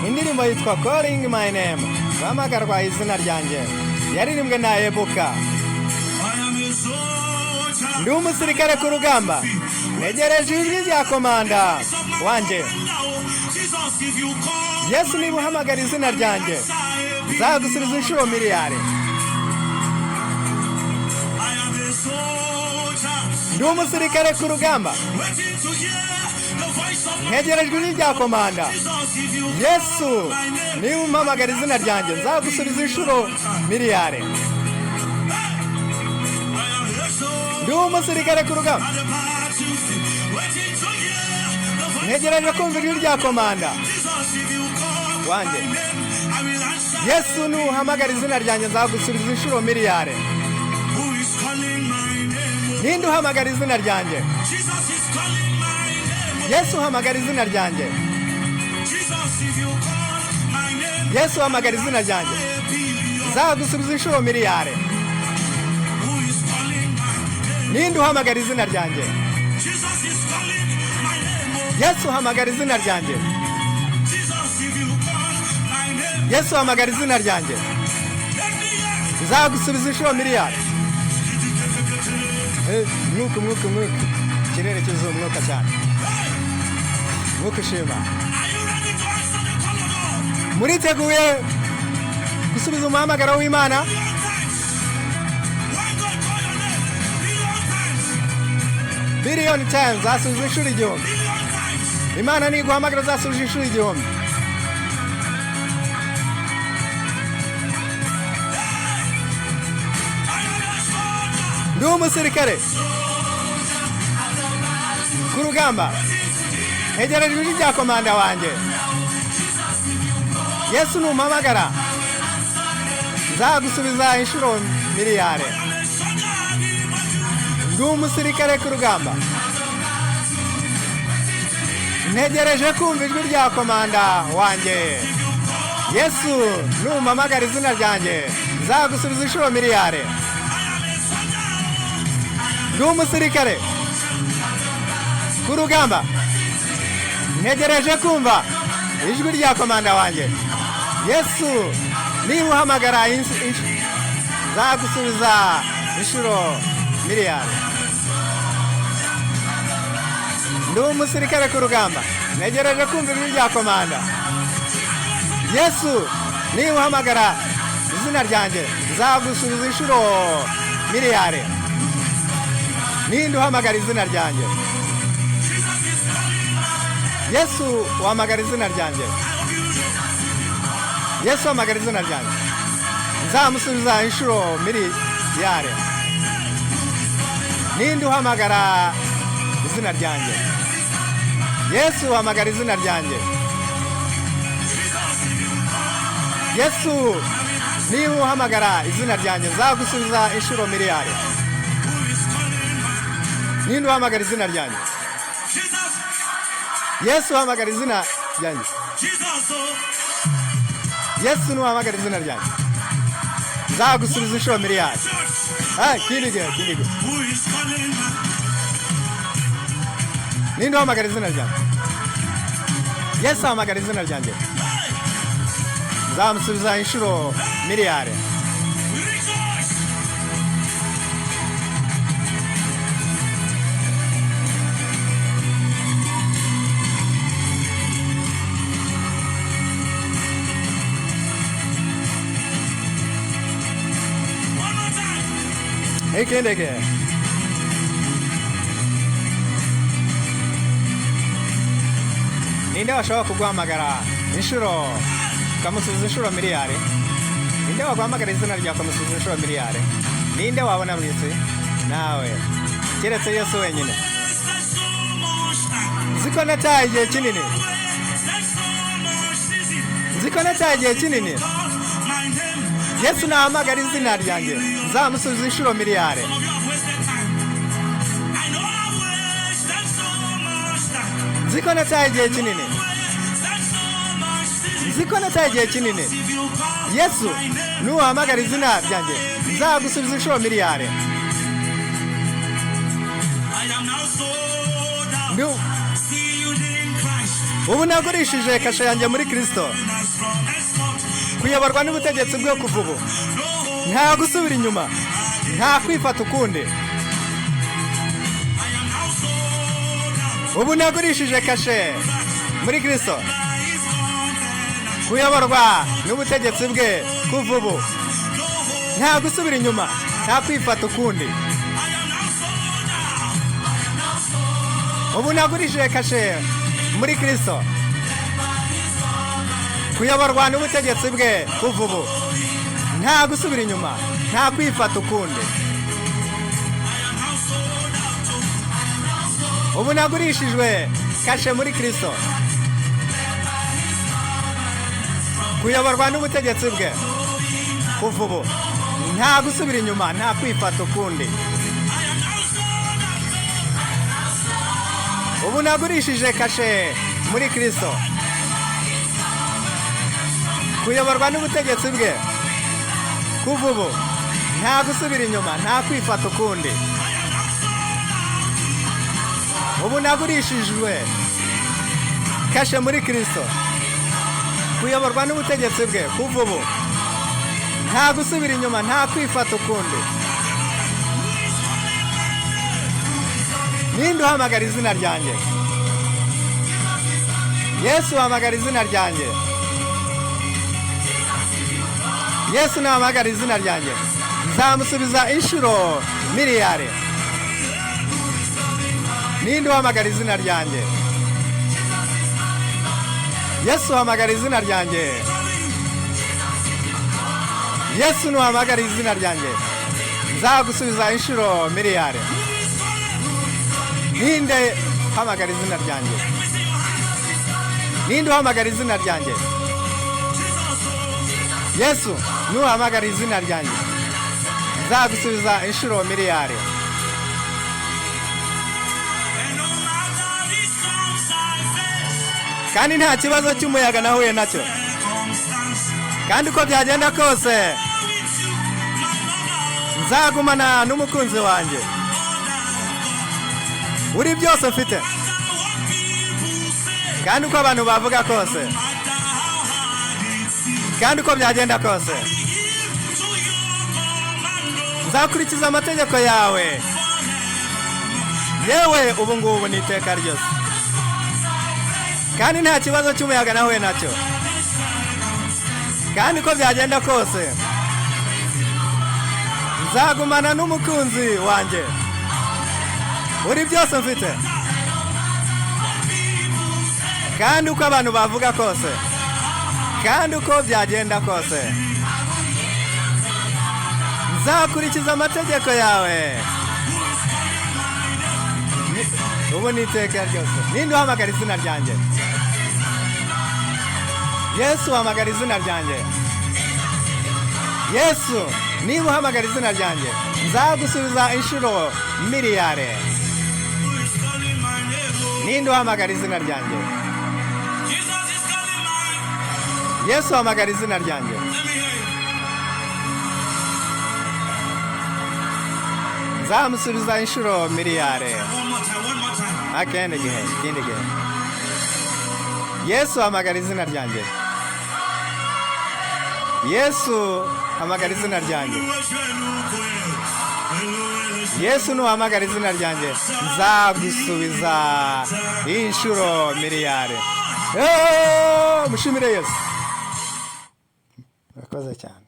indirimbo yitwa Calling My Name, guhamagarwa izina ryanjye, yaririmbwe na Ebuka. Ndi umusirikare ku rugamba, negereje ijwi rya komanda wanjye. Yesu niba uhamagara izina ryanjye, nzagusubiza inshuro miliyari. Ndi umusirikare ku rugamba, ntegerejwe ijwi rya komanda. Yesu niba umpamagara izina ryanjye, nzagusubiza inshuro miliyari. Ndi umusirikare ku rugamba, ntegereje kumva ijwi rya komanda wanjye. Yesu nuhamagara izina ryanjye, nzagusubiza inshuro miliyari. Ninde uhamagara izina ryanjye? Yesu uhamagara izina ryanjye. Yesu uhamagara izina ryanjye, nzagusubiza inshuro miliyari. Ninde uhamagara izina ryanjye? Yesu uhamagara izina ryanjye. Yesu uhamagara izina ryanjye, nzagusubiza inshuro miliyari. Mwuka ikirere cyuzuye umwuka cyane. Mwuka ushima. Muriteguye gusubiza umuhamagaro w'Imana? Billion times, zasubiza inshuro igihumbi. Imana niguhamagara, zasubiza inshuro igihumbi. Ndi umusirikare ku rugamba, ntegereje ijwi rya komanda wanjye. Yesu numpamagara, nzagusubiza inshuro miliyari. Ndi umusirikare ku rugamba, ntegereje kumva ijwi rya komanda wanjye. Yesu numpamagara izina ryanjye, nzagusubiza inshuro miliyari. Ndi umusirikare ku rugamba, ntegereje kumva ijwi rya komanda wanjye. Yesu niba uhamagara, nzagusubiza inshuro miliyari. Ndi umusirikare ku rugamba, ntegereje kumva ijwi rya komanda. Yesu niba uhamagara izina ryanjye, nzagusubiza inshuro miliyari. Ninde uhamagara izina ryanjye? Yesu uhamagara izina ryanjye. Yesu uhamagara izina ryanjye, nzamusubiza inshuro miliyari. Ninde uhamagara izina ryanjye? Yesu uhamagara izina ryanjye. Yesu niba uhamagara izina ryanjye, nzagusubiza inshuro miliyari. Ninde uhamagara izina ryanjye? Yesu uhamagara izina ryanjye. Yesu nuhamagara izina ryanjye, nzagusubiza inshuro miliyari. Kindige. Ninde uhamagara izina ryanjye? Yesu uhamagara izina ryanjye, nzamusubiza inshuro miliyari. Ikindege. Ninde washobora kuguhamagara inshuro ukamusubiza inshuro miliyari? Ninde waguhamagara izina ryawe ukamusubiza inshuro miliyari? Ninde wabona mu isi? Nawe, keretse Yesu wenyine. Nziko nataye igihe kinini. Yesu nahamagara izina ryanjye, nzamusubiza inshuro miliyari. Nziko nataye igihe kinini. Yesu nuhamagara izina ryanjye, nzagusubiza inshuro miliyari. ubu nagurishije kashe yanjye muri Kristo, kuyoborwa n'ubutegetsi bwo kuva ubu, nta gusubira inyuma, nta kwifata ukundi. Ubu nagurishije kashe muri Kristo, kuyoborwa n'ubutegetsi bwe kuva ubu, nta gusubira inyuma, nta kwifata ukundi. Ubu nagurishije kashe muri Kristo, kuyoborwa n'ubutegetsi bwe kuva ubu, nta gusubira inyuma, nta kwifata ukundi. Ubu nagurishijwe kashe muri Kristo, kuyoborwa n'ubutegetsi bwe kuva ubu, nta gusubira inyuma, nta kwifata ukundi. Ubu nagurishije kashe muri Kristo, kuyoborwa n'ubutegetsi bwe kuva ubu, nta gusubira inyuma, nta kwifata ukundi. Ubu nagurishijwe kashe muri Kristo, kuyoborwa n'ubutegetsi bwe kuva ubu, nta gusubira inyuma, nta kwifata ukundi. Ninde uhamagara izina ryanjye? Yesu uhamagara izina ryanjye. Yesu nahamagara izina ryanjye, nzamusubiza inshuro miliyari. Ninde uhamagara izina ryanjye? Yesu uhamagara izina ryanjye. Yesu nuhamagara izina ryanjye, nzagusubiza inshuro miliyari. Ninde uhamagara izina ryanjye? Ninde uhamagara izina ryanjye? Yesu nuhamagara izina ryanjye, nzagusubiza inshuro miliyari. Kandi nta kibazo cy'umuyaga nahuye nacyo, kandi uko byagenda kose nzagumana n'umukunzi wanjye. Uri byose mfite, kandi uko abantu bavuga kose, kandi uko byagenda kose, nzakurikiza amategeko yawe, yewe ubu ngubu n'iteka ryose. Kandi nta kibazo cy'umuyaga nahuye nacyo, kandi uko byagenda kose nzagumana n'umukunzi wanjye. Uri byose mfite, kandi uko abantu bavuga kose, kandi uko byagenda kose, nzakurikiza amategeko yawe, ubu n'iteka ryose. Ninde uhamagara izina ryanjye? Yesu uhamagara izina ryanjye. Yesu niba uhamagara izina ryanjye, nzagusubiza inshuro miliyari. Ninde uhamagara izina ryanjye? Yesu uhamagara izina ryanjye, nzamusubiza inshuro miliyari. Akende gihe, ikindi gihe. Yesu uhamagara izina ryanjye. Yesu hamagara izina ryanjye. Yesu nuhamagara izina ryanjye, nzagusubiza inshuro miliyari. Mushimire Yesu. Murakoze cyane.